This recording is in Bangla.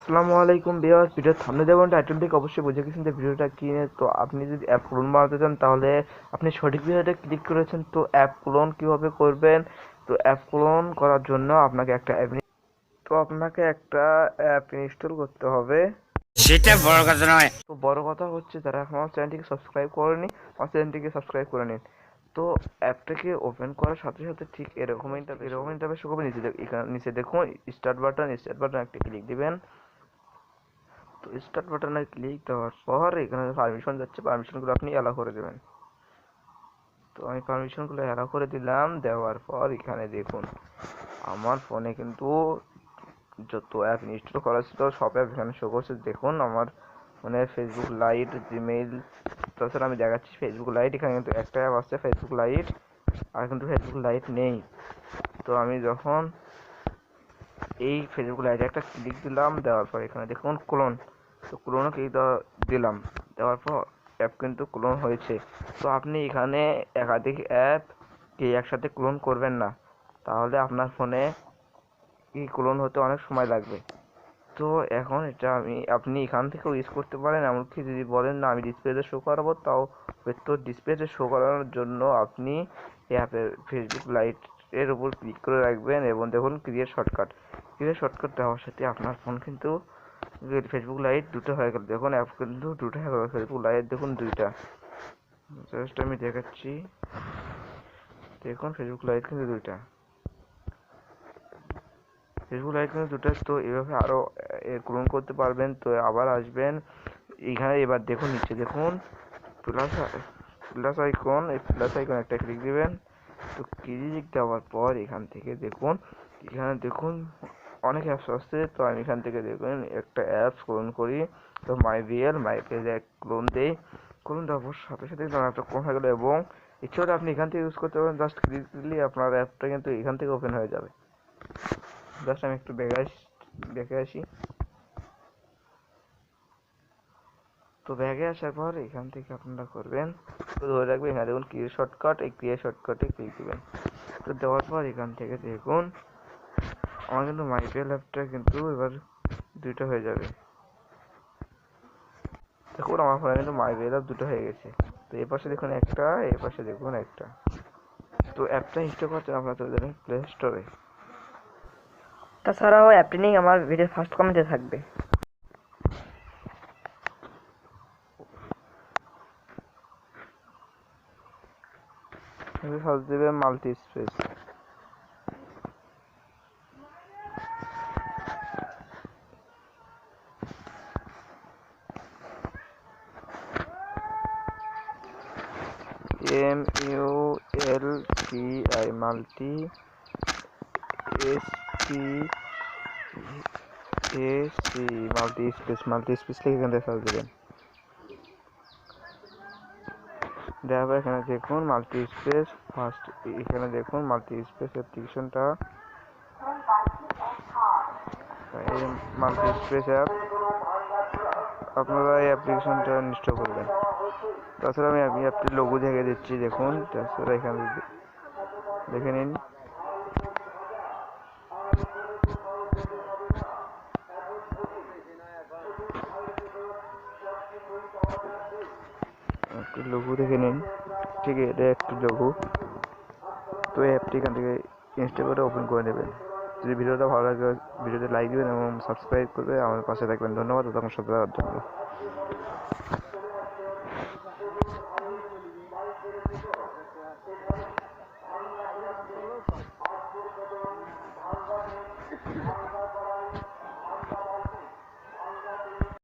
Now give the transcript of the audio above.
আসসালামু আলাইকুম ভিউয়ার্স, ভিডিও থাম্বনেল এবং টাইটেল দেখে অবশ্যই বুঝে গেছেন যে ভিডিওটা কি নিয়ে। তো আপনি যদি অ্যাপ ক্লোন বানাতে চান তাহলে আপনি সঠিক ভিডিওটা ক্লিক করেছেন। তো অ্যাপ ক্লোন কিভাবে করবেন? তো অ্যাপ ক্লোন করার জন্য আপনাকে একটা অ্যাপ ইনস্টল করতে হবে। সেটা বড় কথা নয়। তো বড় কথা হচ্ছে যারা এখন আমার চ্যানেলটিকে সাবস্ক্রাইব করেনি, আমার চ্যানেলটিকে সাবস্ক্রাইব করে নিন। তো অ্যাপটাকে ওপেন করার সাথে সাথে ঠিক এরকম ইন্টারফেস হবে। নিচে দেখুন স্টার্ট বাটন একটা ক্লিক দিবেন। তো স্টার্ট বাটনে ক্লিক দেওয়ার পর এখানে পারমিশন যাচ্ছে, পারমিশনগুলো আপনি অ্যালাউ করে দেবেন। তো আমি পারমিশনগুলো অ্যালাউ করে দিলাম। দেওয়ার পর এখানে দেখুন আমার ফোনে কিন্তু যত অ্যাপ ইনস্টল করা ছিল সব অ্যাপ এখানে শো করছে। দেখুন আমার মানে ফেসবুক লাইট, জিমেইল, তাছাড়া আমি দেখাচ্ছি ফেসবুক লাইট। এখানে কিন্তু একটা অ্যাপ আছে ফেসবুক লাইট, আর কিন্তু ফেসবুক লাইট নেই। তো আমি যখন এই ফেসবুক লাইটে একটা ক্লিক দিলাম, দেওয়ার পর এখানে দেখুন ক্লোন। তো ক্লোনও ক্লিক দিলাম, দেওয়ার পর অ্যাপ কিন্তু ক্লোন হয়েছে। তো আপনি এখানে একাধিক অ্যাপ কে একসাথে ক্লোন করবেন না, তাহলে আপনার ফোনে কি ক্লোন হতে অনেক সময় লাগবে। তো এখন এটা আপনি এখান থেকেও ইউজ করতে পারেন। এমনকি যদি বলেন না আমি ডিসপ্লেতে শো করাবো, তাও তো ডিসপ্লেতে শো করানোর জন্য আপনি অ্যাপের ফেসবুক লাইট এর উপর ক্লিক করে রাখবেন এবং দেখুন ক্রিয়েট শর্টকাট দেওয়ার সাথে আপনার ফোন কিন্তু ফেসবুক লাইট দুটো হয়ে গেল। দেখুন অ্যাপ কিন্তু দুটো হয়ে গেল, ফেসবুক লাইট দেখুন দুইটা। জাস্ট আমি দেখাচ্ছি, দেখুন ফেসবুক লাইট কিন্তু দুইটা। তো এভাবে আরো ক্লোন করতে পারবেন। তো আবার আসবেন এখানে, এবার দেখুন নিচে দেখুন প্লাস প্লাস আইকন, এই প্লাস আইকন একটা ক্লিক দিবেন। তো ক্লিক দেওয়ার পর এখানে দেখুন অনেক অ্যাপস আছে। তো আমি এখান থেকে দেখুন একটা অ্যাপস ক্লোন করি। তো মাইভিএল ক্লোন দেই। ক্লোন দেওয়ার সাথে সাথে অ্যাপটা ক্লোন হয়ে গেল। এবং ইচ্ছে হলে আপনি এখান থেকে ইউজ করতে পারেন। জাস্ট ক্লিক দিলে আপনার অ্যাপটা কিন্তু এখান থেকে ওপেন হয়ে যাবে। জাস্ট আমি একটু দেখে আসি। তো ব্যাগে আসার পর এখান থেকে আপনারা করবেন, তো ধরে রাখবেন এখানে দেখুন ক্রিয়েট শর্টকাট, এই ক্রিয়েট শর্টকাটে ক্লিক দিবেন। তো দেওয়ার পর এখান থেকে দেখুন আমার কিন্তু মাইপিএল অ্যাপটা কিন্তু এবার দুইটা হয়ে যাবে। দেখুন আমার ফোনে কিন্তু মাইপিএল অ্যাপ দুটো হয়ে গেছে। তো এই পাশে দেখুন একটা, এই পাশে দেখুন একটা। তো অ্যাপটা ইনস্টল করতে আপনারা চলে যাবেন প্লে স্টোরে। তাছাড়াও অ্যাপটি নিয়ে আমার ভিডিওর ফার্স্ট কমেন্টে থাকবে। সার্চ দেবেন multi space. MULTI multi multi space লিখে এখান থেকে সার্চ দেবেন। দেওয়ার পর এখানে দেখুন মাল্টি স্পেস ফার্স্ট, এখানে দেখুন মাল্টি স্পেস অ্যাপ্লিকেশনটা, এই মাল্টি স্পেস অ্যাপ আপনারা এই অ্যাপ্লিকেশনটা ইনস্টল করবেন। তাছাড়া আমি অ্যাপটির লোগো দেখে দিচ্ছি দেখুন। তাছাড়া এখানে দেখে নিন, একটু লঘু দেখে নিন। ঠিক আছে, এটা একটু লঘু। তো এই অ্যাপটি এখান থেকে ইনস্টল করে ওপেন করে নেবেন। যদি ভিডিওটা ভালো লাগে ভিডিওতে লাইক দিবেন এবং সাবস্ক্রাইব করে আমার পাশে থাকবেন। ধন্যবাদ তখন সাথে দেওয়ার জন্য।